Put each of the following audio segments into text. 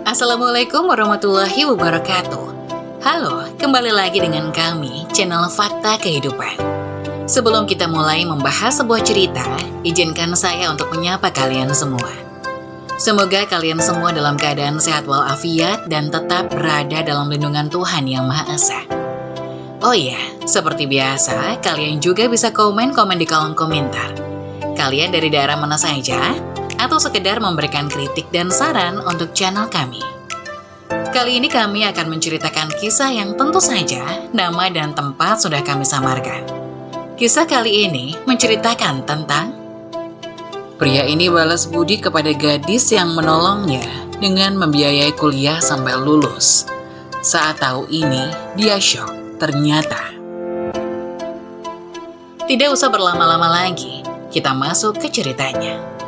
Assalamualaikum warahmatullahi wabarakatuh. Halo, kembali lagi dengan kami, channel Fakta Kehidupan. Sebelum kita mulai membahas sebuah cerita, izinkan saya untuk menyapa kalian semua. Semoga kalian semua dalam keadaan sehat walafiat dan tetap berada dalam lindungan Tuhan Yang Maha Esa. Oh iya, seperti biasa, kalian juga bisa komen-komen di kolom komentar. Kalian dari daerah mana saja? Atau sekedar memberikan kritik dan saran untuk channel kami. Kali ini kami akan menceritakan kisah yang tentu saja nama dan tempat sudah kami samarkan. Kisah kali ini menceritakan tentang pria ini balas budi kepada gadis yang menolongnya dengan membiayai kuliah sampai lulus. Saat tahu ini, dia syok ternyata. Tidak usah berlama-lama lagi, kita masuk ke ceritanya.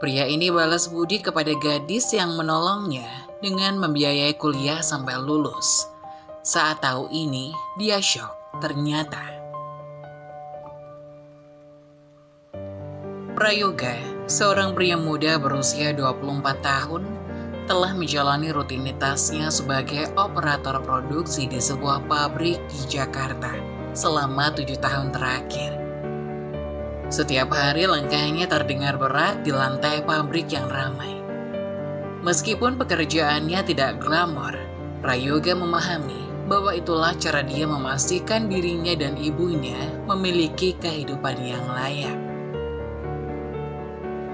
Pria ini balas budi kepada gadis yang menolongnya dengan membiayai kuliah sampai lulus. Saat tahu ini, dia syok ternyata. Prayoga, seorang pria muda berusia 24 tahun, telah menjalani rutinitasnya sebagai operator produksi di sebuah pabrik di Jakarta selama 7 tahun terakhir. Setiap hari langkahnya terdengar berat di lantai pabrik yang ramai. Meskipun pekerjaannya tidak glamor, Prayoga memahami bahwa itulah cara dia memastikan dirinya dan ibunya memiliki kehidupan yang layak.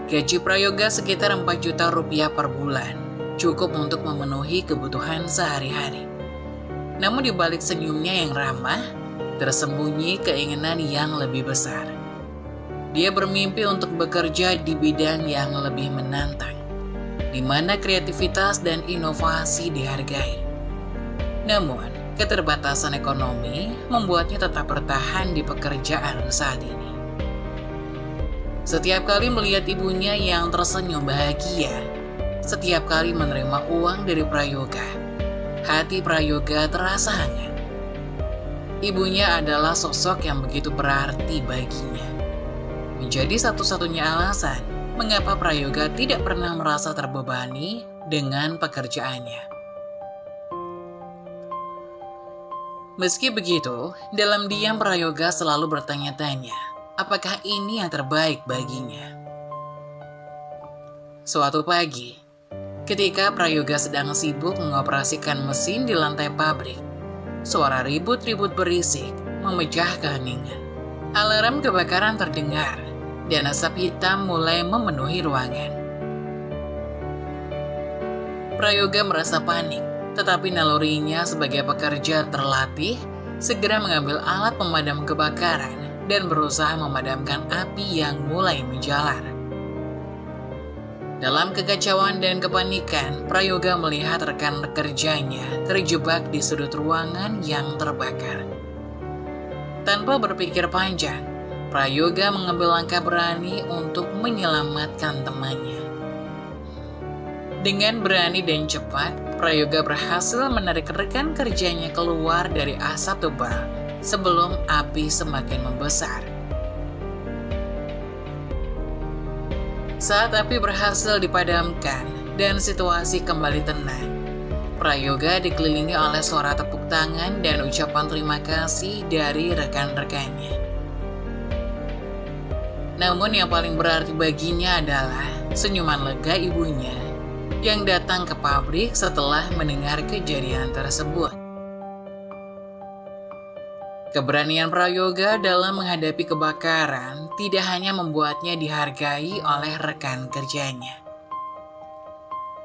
Gaji Prayoga sekitar 4 juta rupiah per bulan, cukup untuk memenuhi kebutuhan sehari-hari. Namun di balik senyumnya yang ramah, tersembunyi keinginan yang lebih besar. Dia bermimpi untuk bekerja di bidang yang lebih menantang, di mana kreativitas dan inovasi dihargai. Namun, keterbatasan ekonomi membuatnya tetap bertahan di pekerjaan saat ini. Setiap kali melihat ibunya yang tersenyum bahagia, setiap kali menerima uang dari Prayoga, hati Prayoga terasa hangat. Ibunya adalah sosok yang begitu berarti baginya. Menjadi satu-satunya alasan mengapa Prayoga tidak pernah merasa terbebani dengan pekerjaannya. Meski begitu, dalam diam Prayoga selalu bertanya-tanya, apakah ini yang terbaik baginya? Suatu pagi, ketika Prayoga sedang sibuk mengoperasikan mesin di lantai pabrik, suara ribut-ribut berisik memecah keheningan. Alarm kebakaran terdengar, dan asap hitam mulai memenuhi ruangan. Prayoga merasa panik, tetapi nalurinya sebagai pekerja terlatih segera mengambil alat pemadam kebakaran dan berusaha memadamkan api yang mulai menjalar. Dalam kekacauan dan kepanikan, Prayoga melihat rekan kerjanya terjebak di sudut ruangan yang terbakar. Tanpa berpikir panjang, Prayoga mengambil langkah berani untuk menyelamatkan temannya. Dengan berani dan cepat, Prayoga berhasil menarik rekan kerjanya keluar dari asap tebal sebelum api semakin membesar. Saat api berhasil dipadamkan dan situasi kembali tenang, Prayoga dikelilingi oleh suara tepuk tangan dan ucapan terima kasih dari rekan-rekannya. Namun yang paling berarti baginya adalah senyuman lega ibunya yang datang ke pabrik setelah mendengar kejadian tersebut. Keberanian Prayoga dalam menghadapi kebakaran tidak hanya membuatnya dihargai oleh rekan kerjanya,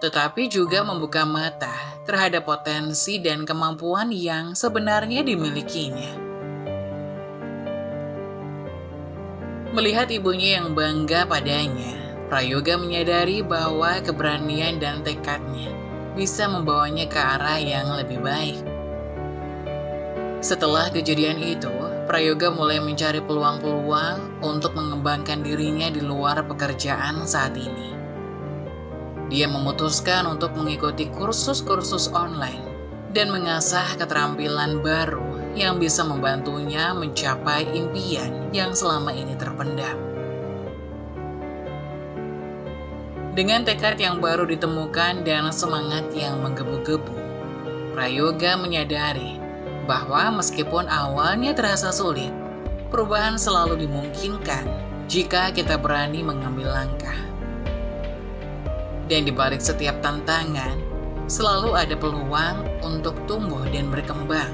tetapi juga membuka mata terhadap potensi dan kemampuan yang sebenarnya dimilikinya. Melihat ibunya yang bangga padanya, Prayoga menyadari bahwa keberanian dan tekadnya bisa membawanya ke arah yang lebih baik. Setelah kejadian itu, Prayoga mulai mencari peluang-peluang untuk mengembangkan dirinya di luar pekerjaan saat ini. Dia memutuskan untuk mengikuti kursus-kursus online dan mengasah keterampilan baru yang bisa membantunya mencapai impian yang selama ini terpendam. Dengan tekad yang baru ditemukan dan semangat yang menggebu-gebu, Prayoga menyadari bahwa meskipun awalnya terasa sulit, perubahan selalu dimungkinkan jika kita berani mengambil langkah. Dan di balik setiap tantangan, selalu ada peluang untuk tumbuh dan berkembang.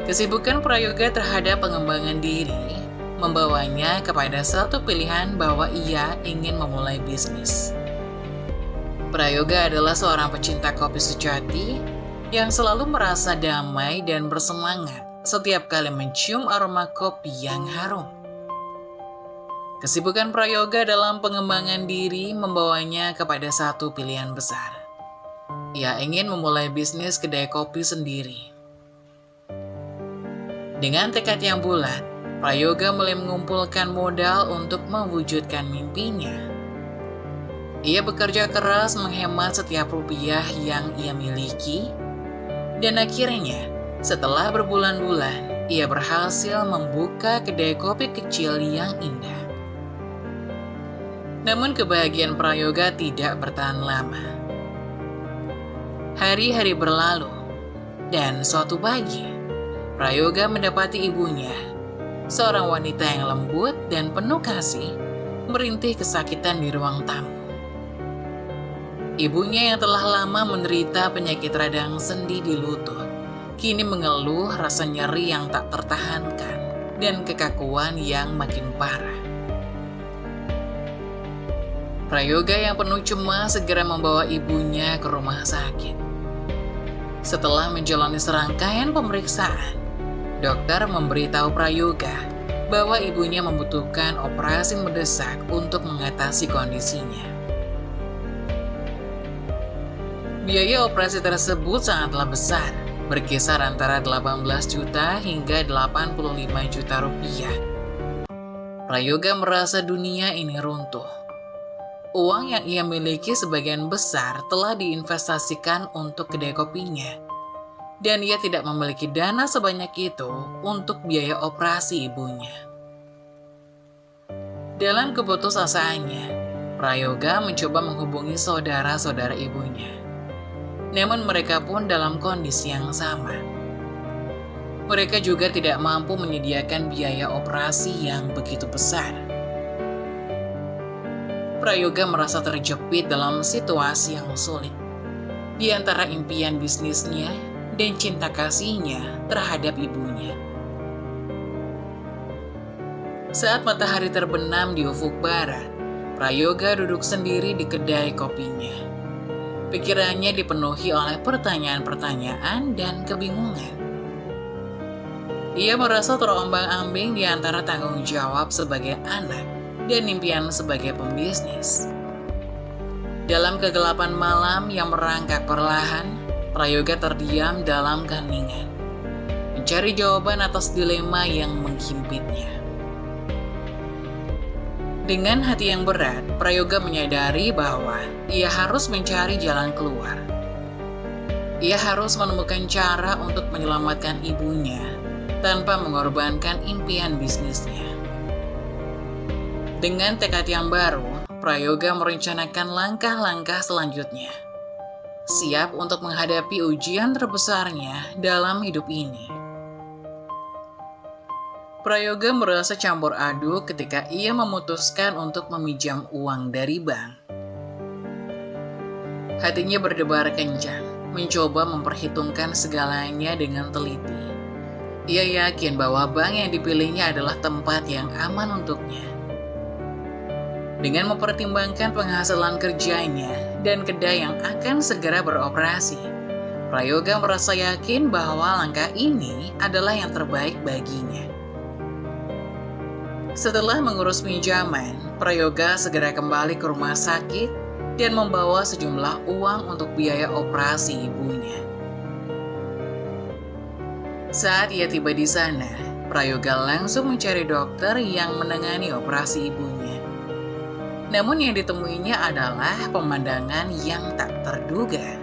Kesibukan Prayoga terhadap pengembangan diri membawanya kepada satu pilihan bahwa ia ingin memulai bisnis. Prayoga adalah seorang pecinta kopi sejati yang selalu merasa damai dan bersemangat setiap kali mencium aroma kopi yang harum. Kesibukan Prayoga dalam pengembangan diri membawanya kepada satu pilihan besar. Ia ingin memulai bisnis kedai kopi sendiri. Dengan tekad yang bulat, Prayoga mulai mengumpulkan modal untuk mewujudkan mimpinya. Ia bekerja keras menghemat setiap rupiah yang ia miliki, dan akhirnya setelah berbulan-bulan, ia berhasil membuka kedai kopi kecil yang indah. Namun kebahagiaan Prayoga tidak bertahan lama. Hari-hari berlalu, dan suatu pagi, Prayoga mendapati ibunya, seorang wanita yang lembut dan penuh kasih, merintih kesakitan di ruang tamu. Ibunya yang telah lama menderita penyakit radang sendi di lutut, kini mengeluh rasa nyeri yang tak tertahankan dan kekakuan yang makin parah. Prayoga yang penuh cemas segera membawa ibunya ke rumah sakit. Setelah menjalani serangkaian pemeriksaan, dokter memberitahu Prayoga bahwa ibunya membutuhkan operasi mendesak untuk mengatasi kondisinya. Biaya operasi tersebut sangatlah besar, berkisar antara 18 juta hingga 85 juta rupiah. Prayoga merasa dunia ini runtuh. Uang yang ia miliki sebagian besar telah diinvestasikan untuk kedai kopinya, dan ia tidak memiliki dana sebanyak itu untuk biaya operasi ibunya. Dalam keputusasaannya, Prayoga mencoba menghubungi saudara-saudara ibunya. Namun mereka pun dalam kondisi yang sama. Mereka juga tidak mampu menyediakan biaya operasi yang begitu besar. Prayoga merasa terjepit dalam situasi yang sulit di antara impian bisnisnya dan cinta kasihnya terhadap ibunya. Saat matahari terbenam di ufuk barat, Prayoga duduk sendiri di kedai kopinya. Pikirannya dipenuhi oleh pertanyaan-pertanyaan dan kebingungan. Ia merasa terombang-ambing di antara tanggung jawab sebagai anak dan impian sebagai pembisnis. Dalam kegelapan malam yang merangkak perlahan, Prayoga terdiam dalam keheningan, mencari jawaban atas dilema yang menghimpitnya. Dengan hati yang berat, Prayoga menyadari bahwa ia harus mencari jalan keluar. Ia harus menemukan cara untuk menyelamatkan ibunya tanpa mengorbankan impian bisnisnya. Dengan tekad yang baru, Prayoga merencanakan langkah-langkah selanjutnya, siap untuk menghadapi ujian terbesarnya dalam hidup ini. Prayoga merasa campur aduk ketika ia memutuskan untuk meminjam uang dari bank. Hatinya berdebar kencang, mencoba memperhitungkan segalanya dengan teliti. Ia yakin bahwa bank yang dipilihnya adalah tempat yang aman untuknya. Dengan mempertimbangkan penghasilan kerjanya dan kedai yang akan segera beroperasi, Prayoga merasa yakin bahwa langkah ini adalah yang terbaik baginya. Setelah mengurus pinjaman, Prayoga segera kembali ke rumah sakit dan membawa sejumlah uang untuk biaya operasi ibunya. Saat ia tiba di sana, Prayoga langsung mencari dokter yang menangani operasi ibunya. Namun yang ditemuinya adalah pemandangan yang tak terduga.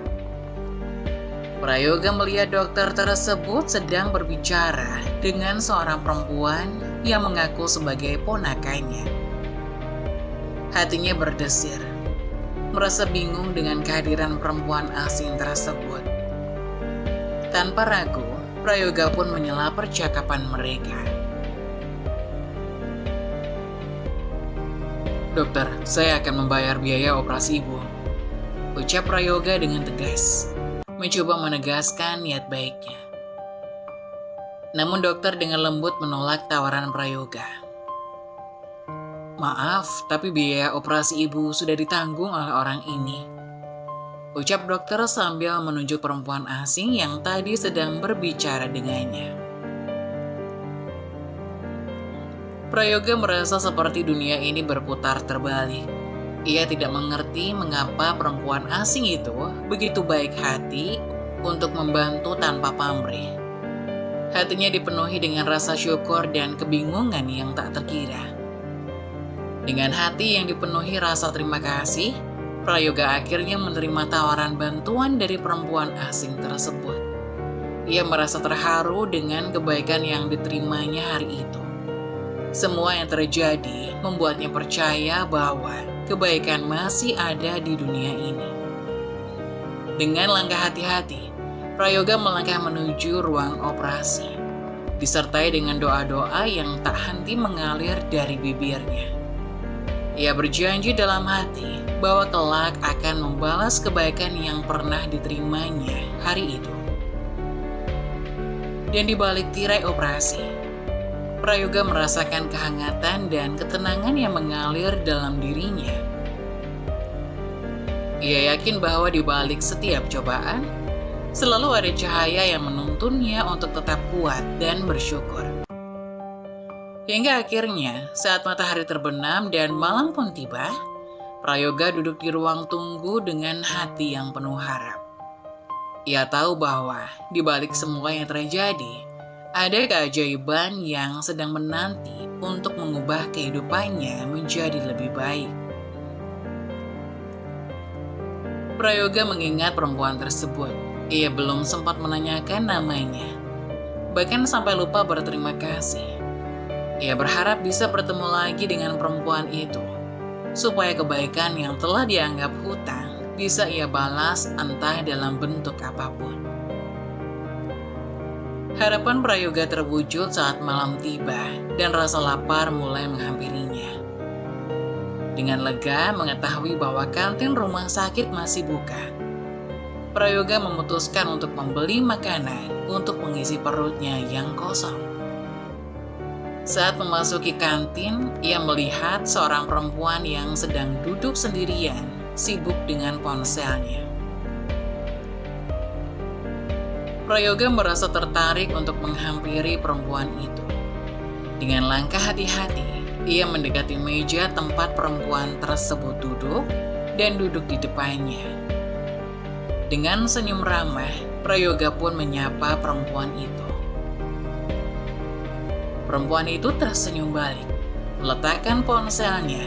Prayoga melihat dokter tersebut sedang berbicara dengan seorang perempuan yang mengaku sebagai ponakannya. Hatinya berdesir, merasa bingung dengan kehadiran perempuan asing tersebut. Tanpa ragu, Prayoga pun menyela percakapan mereka. "Dokter, saya akan membayar biaya operasi ibu," ucap Prayoga dengan tegas, mencoba menegaskan niat baiknya. Namun dokter dengan lembut menolak tawaran Prayoga. "Maaf, tapi biaya operasi ibu sudah ditanggung oleh orang ini," ucap dokter sambil menunjuk perempuan asing yang tadi sedang berbicara dengannya. Prayoga merasa seperti dunia ini berputar terbalik. Ia tidak mengerti mengapa perempuan asing itu begitu baik hati untuk membantu tanpa pamrih. Hatinya dipenuhi dengan rasa syukur dan kebingungan yang tak terkira. Dengan hati yang dipenuhi rasa terima kasih, Prayoga akhirnya menerima tawaran bantuan dari perempuan asing tersebut. Ia merasa terharu dengan kebaikan yang diterimanya hari itu. Semua yang terjadi membuatnya percaya bahwa kebaikan masih ada di dunia ini. Dengan langkah hati-hati, Prayoga melangkah menuju ruang operasi, disertai dengan doa-doa yang tak henti mengalir dari bibirnya. Ia berjanji dalam hati bahwa kelak akan membalas kebaikan yang pernah diterimanya hari itu. Dan di balik tirai operasi, Prayoga merasakan kehangatan dan ketenangan yang mengalir dalam dirinya. Ia yakin bahwa di balik setiap cobaan, selalu ada cahaya yang menuntunnya untuk tetap kuat dan bersyukur. Hingga akhirnya, saat matahari terbenam dan malam pun tiba, Prayoga duduk di ruang tunggu dengan hati yang penuh harap. Ia tahu bahwa di balik semua yang terjadi, ada keajaiban yang sedang menanti untuk mengubah kehidupannya menjadi lebih baik. Prayoga mengingat perempuan tersebut. Ia belum sempat menanyakan namanya, bahkan sampai lupa berterima kasih. Ia berharap bisa bertemu lagi dengan perempuan itu, supaya kebaikan yang telah dianggap hutang bisa ia balas entah dalam bentuk apapun. Harapan Prayoga terwujud saat malam tiba dan rasa lapar mulai menghampirinya. Dengan lega mengetahui bahwa kantin rumah sakit masih buka, Prayoga memutuskan untuk membeli makanan untuk mengisi perutnya yang kosong. Saat memasuki kantin, ia melihat seorang perempuan yang sedang duduk sendirian, sibuk dengan ponselnya. Prayoga merasa tertarik untuk menghampiri perempuan itu. Dengan langkah hati-hati, ia mendekati meja tempat perempuan tersebut duduk dan duduk di depannya. Dengan senyum ramah, Prayoga pun menyapa perempuan itu. Perempuan itu tersenyum balik, meletakkan ponselnya,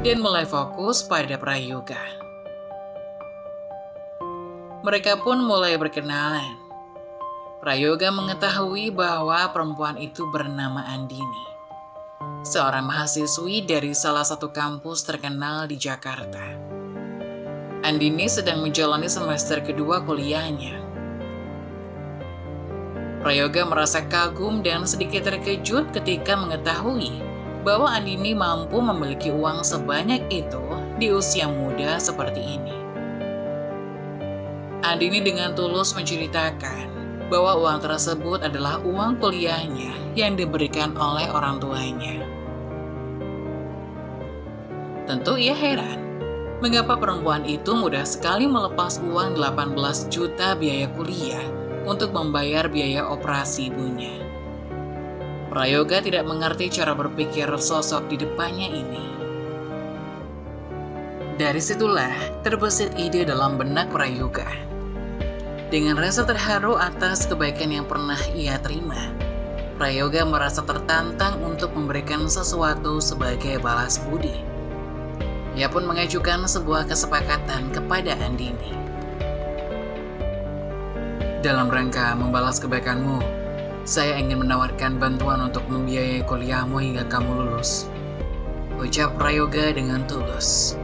dan mulai fokus pada Prayoga. Mereka pun mulai berkenalan. Prayoga mengetahui bahwa perempuan itu bernama Andini, seorang mahasiswi dari salah satu kampus terkenal di Jakarta. Andini sedang menjalani semester kedua kuliahnya. Prayoga merasa kagum dan sedikit terkejut ketika mengetahui bahwa Andini mampu memiliki uang sebanyak itu di usia muda seperti ini. Andini dengan tulus menceritakan bahwa uang tersebut adalah uang kuliahnya yang diberikan oleh orang tuanya. Tentu ia heran, mengapa perempuan itu mudah sekali melepas uang 18 juta biaya kuliah untuk membayar biaya operasi ibunya. Prayoga tidak mengerti cara berpikir sosok di depannya ini. Dari situlah terbesit ide dalam benak Prayoga. Dengan rasa terharu atas kebaikan yang pernah ia terima, Prayoga merasa tertantang untuk memberikan sesuatu sebagai balas budi. Ia pun mengajukan sebuah kesepakatan kepada Andini. Dalam rangka membalas kebaikanmu, saya ingin menawarkan bantuan untuk membiayai kuliahmu hingga kamu lulus, ucap Prayoga dengan tulus.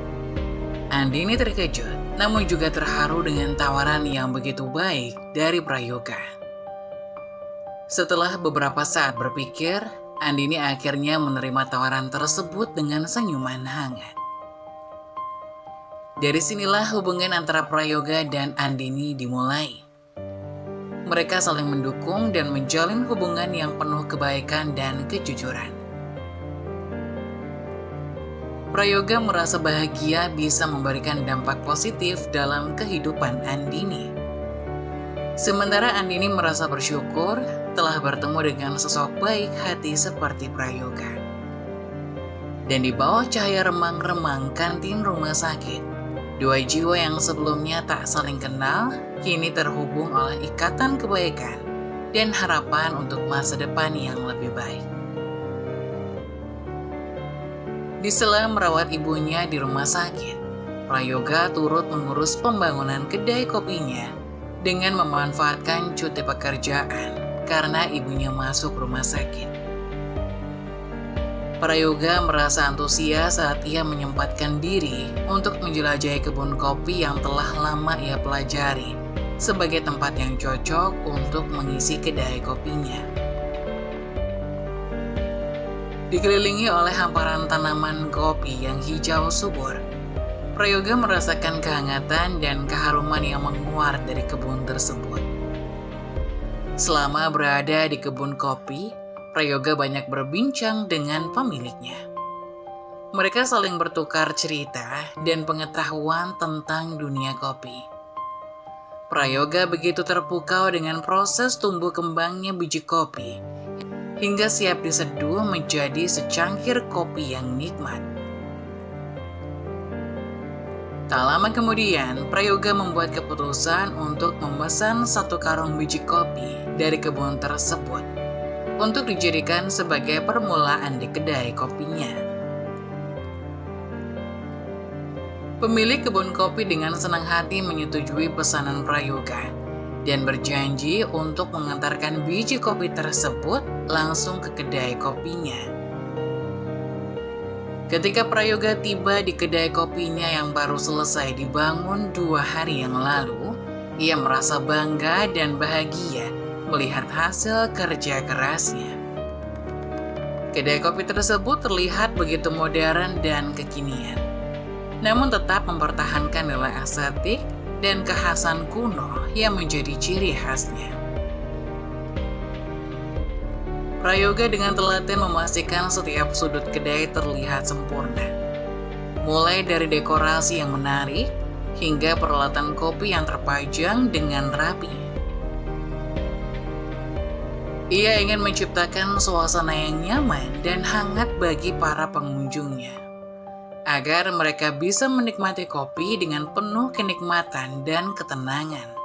Andini terkejut, namun juga terharu dengan tawaran yang begitu baik dari Prayoga. Setelah beberapa saat berpikir, Andini akhirnya menerima tawaran tersebut dengan senyuman hangat. Dari sinilah hubungan antara Prayoga dan Andini dimulai. Mereka saling mendukung dan menjalin hubungan yang penuh kebaikan dan kejujuran. Prayoga merasa bahagia bisa memberikan dampak positif dalam kehidupan Andini. Sementara Andini merasa bersyukur telah bertemu dengan sosok baik hati seperti Prayoga. Dan di bawah cahaya remang-remang kantin rumah sakit, dua jiwa yang sebelumnya tak saling kenal, kini terhubung oleh ikatan kebaikan dan harapan untuk masa depan yang lebih baik. Di sela merawat ibunya di rumah sakit, Prayoga turut mengurus pembangunan kedai kopinya dengan memanfaatkan cuti pekerjaan karena ibunya masuk rumah sakit. Prayoga merasa antusias saat ia menyempatkan diri untuk menjelajahi kebun kopi yang telah lama ia pelajari sebagai tempat yang cocok untuk mengisi kedai kopinya. Dikelilingi oleh hamparan tanaman kopi yang hijau subur, Prayoga merasakan kehangatan dan keharuman yang menguar dari kebun tersebut. Selama berada di kebun kopi, Prayoga banyak berbincang dengan pemiliknya. Mereka saling bertukar cerita dan pengetahuan tentang dunia kopi. Prayoga begitu terpukau dengan proses tumbuh kembangnya biji kopi, hingga siap diseduh menjadi secangkir kopi yang nikmat. Tak lama kemudian, Prayoga membuat keputusan untuk memesan 1 karung biji kopi dari kebun tersebut untuk dijadikan sebagai permulaan di kedai kopinya. Pemilik kebun kopi dengan senang hati menyetujui pesanan Prayoga dan berjanji untuk mengantarkan biji kopi tersebut langsung ke kedai kopinya. Ketika Prayoga tiba di kedai kopinya yang baru selesai dibangun 2 hari yang lalu, ia merasa bangga dan bahagia melihat hasil kerja kerasnya. Kedai kopi tersebut terlihat begitu modern dan kekinian, namun tetap mempertahankan nilai estetik dan kekhasan kuno yang menjadi ciri khasnya. Prayoga dengan telaten memastikan setiap sudut kedai terlihat sempurna, mulai dari dekorasi yang menarik hingga peralatan kopi yang terpajang dengan rapi. Ia ingin menciptakan suasana yang nyaman dan hangat bagi para pengunjungnya, agar mereka bisa menikmati kopi dengan penuh kenikmatan dan ketenangan.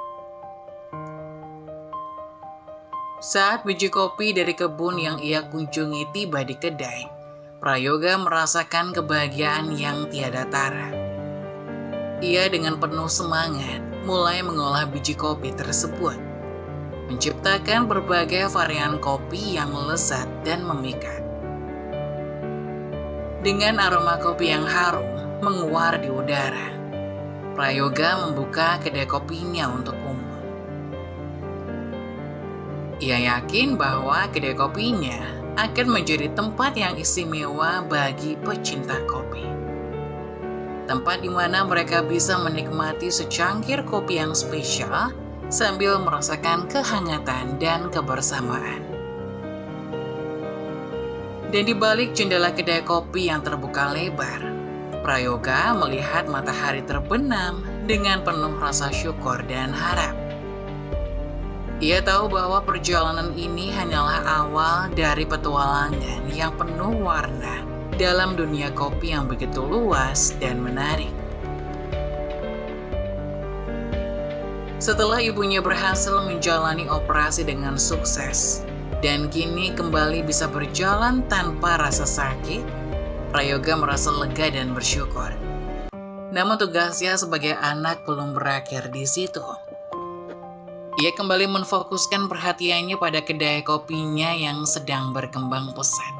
Saat biji kopi dari kebun yang ia kunjungi tiba di kedai, Prayoga merasakan kebahagiaan yang tiada tara. Ia dengan penuh semangat mulai mengolah biji kopi tersebut, menciptakan berbagai varian kopi yang lezat dan memikat. Dengan aroma kopi yang harum menguar di udara, Prayoga membuka kedai kopinya untuk umum. Ia yakin bahwa kedai kopinya akan menjadi tempat yang istimewa bagi pecinta kopi. Tempat di mana mereka bisa menikmati secangkir kopi yang spesial sambil merasakan kehangatan dan kebersamaan. Dan di balik jendela kedai kopi yang terbuka lebar, Prayoga melihat matahari terbenam dengan penuh rasa syukur dan harap. Ia tahu bahwa perjalanan ini hanyalah awal dari petualangan yang penuh warna dalam dunia kopi yang begitu luas dan menarik. Setelah ibunya berhasil menjalani operasi dengan sukses dan kini kembali bisa berjalan tanpa rasa sakit, Prayoga merasa lega dan bersyukur Namun tugasnya sebagai anak belum berakhir di situ. Ia kembali memfokuskan perhatiannya pada kedai kopinya yang sedang berkembang pesat,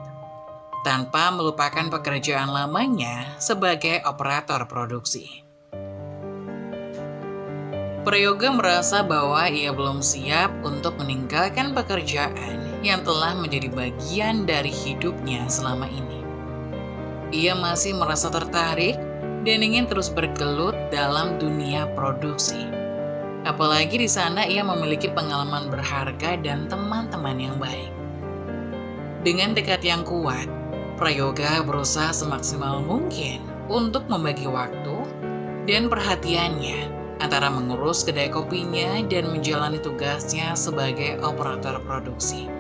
tanpa melupakan pekerjaan lamanya sebagai operator produksi. Prayoga merasa bahwa ia belum siap untuk meninggalkan pekerjaan yang telah menjadi bagian dari hidupnya selama ini. Ia masih merasa tertarik dan ingin terus bergelut dalam dunia produksi. Apalagi di sana ia memiliki pengalaman berharga dan teman-teman yang baik. Dengan tekad yang kuat, Prayoga berusaha semaksimal mungkin untuk membagi waktu dan perhatiannya antara mengurus kedai kopinya dan menjalani tugasnya sebagai operator produksi.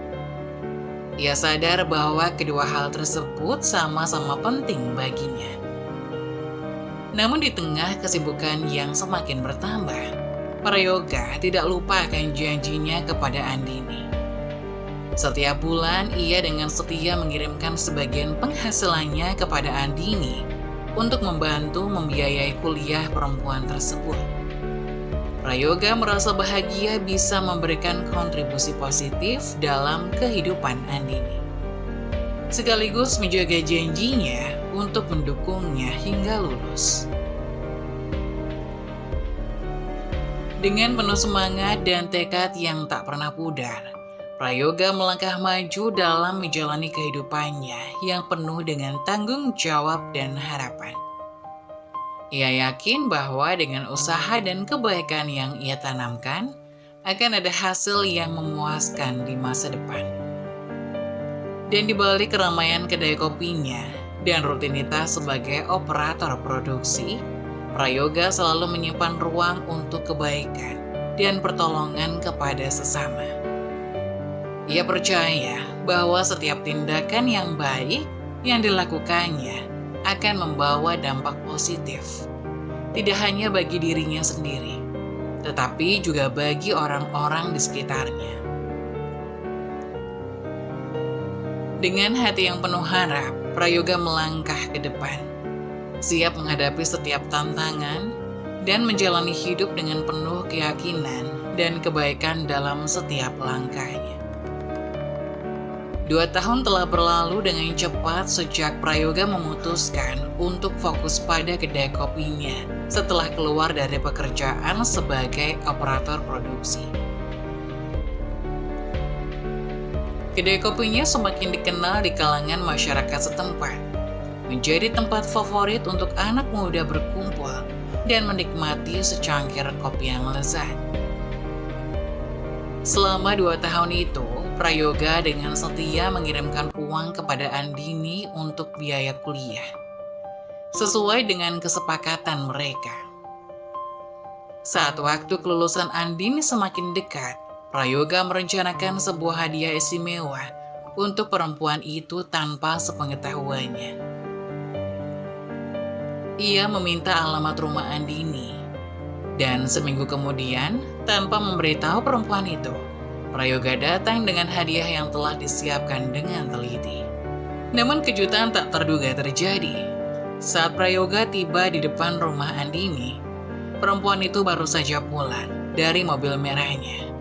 Ia sadar bahwa kedua hal tersebut sama-sama penting baginya. Namun di tengah kesibukan yang semakin bertambah, Prayoga tidak lupa akan janjinya kepada Andini. Setiap bulan, ia dengan setia mengirimkan sebagian penghasilannya kepada Andini untuk membantu membiayai kuliah perempuan tersebut. Prayoga merasa bahagia bisa memberikan kontribusi positif dalam kehidupan Andini, sekaligus menjaga janjinya untuk mendukungnya hingga lulus. Dengan penuh semangat dan tekad yang tak pernah pudar, Prayoga melangkah maju dalam menjalani kehidupannya yang penuh dengan tanggung jawab dan harapan. Ia yakin bahwa dengan usaha dan kebaikan yang ia tanamkan, akan ada hasil yang memuaskan di masa depan. Dan di balik keramaian kedai kopinya dan rutinitas sebagai operator produksi, Prayoga selalu menyimpan ruang untuk kebaikan dan pertolongan kepada sesama. Ia percaya bahwa setiap tindakan yang baik yang dilakukannya akan membawa dampak positif, tidak hanya bagi dirinya sendiri, tetapi juga bagi orang-orang di sekitarnya. Dengan hati yang penuh harap, Prayoga melangkah ke depan, siap menghadapi setiap tantangan dan menjalani hidup dengan penuh keyakinan dan kebaikan dalam setiap langkahnya. 2 tahun telah berlalu dengan cepat sejak Prayoga memutuskan untuk fokus pada kedai kopinya setelah keluar dari pekerjaan sebagai operator produksi. Kedai kopinya semakin dikenal di kalangan masyarakat setempat, menjadi tempat favorit untuk anak muda berkumpul dan menikmati secangkir kopi yang lezat. Selama 2 tahun itu, Prayoga dengan setia mengirimkan uang kepada Andini untuk biaya kuliah, sesuai dengan kesepakatan mereka. Saat waktu kelulusan Andini semakin dekat, Prayoga merencanakan sebuah hadiah istimewa untuk perempuan itu tanpa sepengetahuannya. Ia meminta alamat rumah Andini, dan seminggu kemudian, tanpa memberitahu perempuan itu, Prayoga datang dengan hadiah yang telah disiapkan dengan teliti. Namun kejutan tak terduga terjadi. Saat Prayoga tiba di depan rumah Andini, perempuan itu baru saja pulang dari mobil merahnya.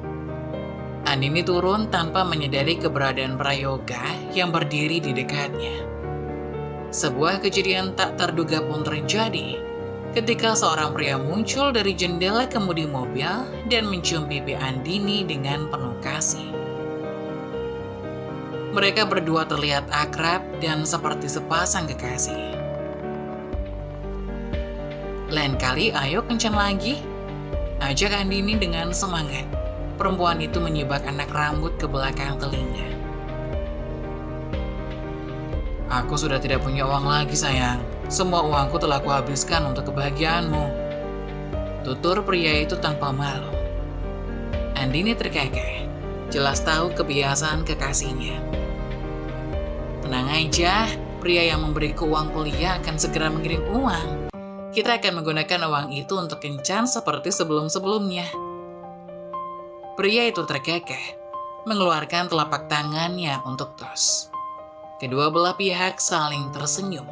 Andini turun tanpa menyadari keberadaan Prayoga yang berdiri di dekatnya. Sebuah kejadian tak terduga pun terjadi ketika seorang pria muncul dari jendela kemudi mobil dan mencium pipi Andini dengan penuh kasih. Mereka berdua terlihat akrab dan seperti sepasang kekasih. Lain kali ayo kencan lagi, ajak Andini dengan semangat. Perempuan itu menyibak anak rambut ke belakang telinga. Aku sudah tidak punya uang lagi sayang. Semua uangku telah kuhabiskan untuk kebahagiaanmu. Tutur pria itu tanpa malu. Andini terkekeh, jelas tahu kebiasaan kekasihnya. Tenang aja, pria yang memberiku uang kuliah akan segera mengirim uang. Kita akan menggunakan uang itu untuk kencan seperti sebelum-sebelumnya. Pria itu terkekeh, mengeluarkan telapak tangannya untuk tos. Kedua belah pihak saling tersenyum,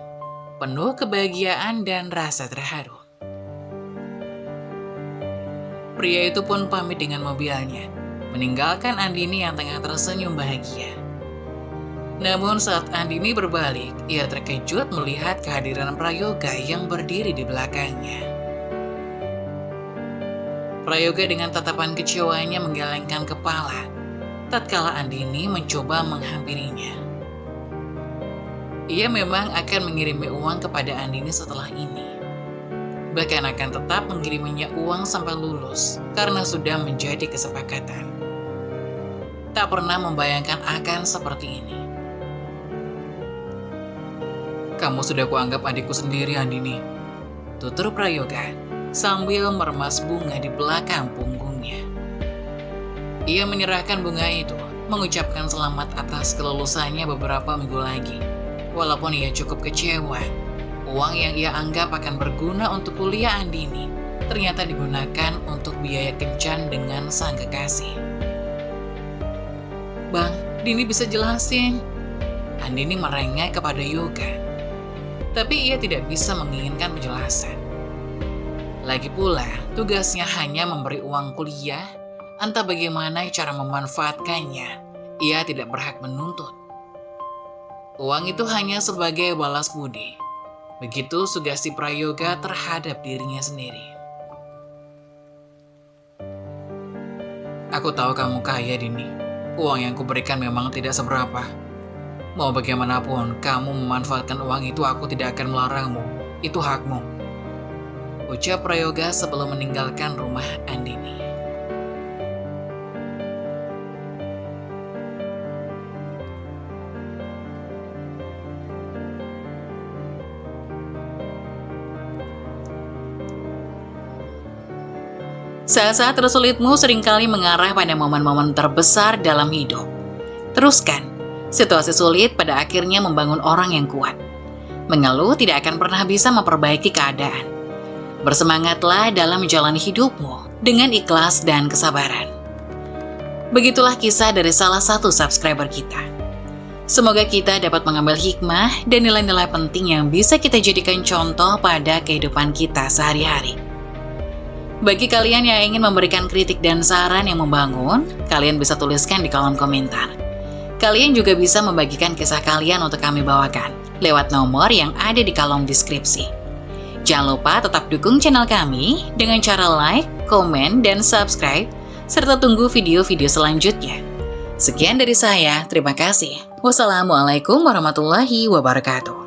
penuh kebahagiaan dan rasa terharu. Pria itu pun pamit dengan mobilnya, meninggalkan Andini yang tengah tersenyum bahagia. Namun saat Andini berbalik, ia terkejut melihat kehadiran Prayoga yang berdiri di belakangnya. Prayoga dengan tatapan kecewanya menggelengkan kepala, tatkala Andini mencoba menghampirinya. Ia memang akan mengirimi uang kepada Andini setelah ini. Bahkan akan tetap mengiriminya uang sampai lulus karena sudah menjadi kesepakatan. Tak pernah membayangkan akan seperti ini. Kamu sudah kuanggap adikku sendiri, Andini, tutur Prayoga sambil meremas bunga di belakang punggungnya. Ia menyerahkan bunga itu, mengucapkan selamat atas kelulusannya beberapa minggu lagi. Walaupun ia cukup kecewa, uang yang ia anggap akan berguna untuk kuliah Andini ternyata digunakan untuk biaya kencan dengan sang kekasih. Bang, Dini bisa jelasin. Andini merengek kepada Yoga, tapi ia tidak bisa menginginkan penjelasan. Lagi pula, tugasnya hanya memberi uang kuliah, entah bagaimana cara memanfaatkannya, ia tidak berhak menuntut. Uang itu hanya sebagai balas budi. Begitu sugesti Prayoga terhadap dirinya sendiri. Aku tahu kamu kaya, Dini. Uang yang kuberikan memang tidak seberapa. Mau bagaimanapun, kamu memanfaatkan uang itu, aku tidak akan melarangmu. Itu hakmu, ucap Prayoga sebelum meninggalkan rumah Andini. Saat-saat tersulitmu seringkali mengarah pada momen-momen terbesar dalam hidup. Teruskan, situasi sulit pada akhirnya membangun orang yang kuat. Mengeluh tidak akan pernah bisa memperbaiki keadaan. Bersemangatlah dalam menjalani hidupmu dengan ikhlas dan kesabaran. Begitulah kisah dari salah satu subscriber kita. Semoga kita dapat mengambil hikmah dan nilai-nilai penting yang bisa kita jadikan contoh pada kehidupan kita sehari-hari. Bagi kalian yang ingin memberikan kritik dan saran yang membangun, kalian bisa tuliskan di kolom komentar. Kalian juga bisa membagikan kisah kalian untuk kami bawakan lewat nomor yang ada di kolom deskripsi. Jangan lupa tetap dukung channel kami dengan cara like, komen, dan subscribe, serta tunggu video-video selanjutnya. Sekian dari saya, terima kasih. Wassalamualaikum warahmatullahi wabarakatuh.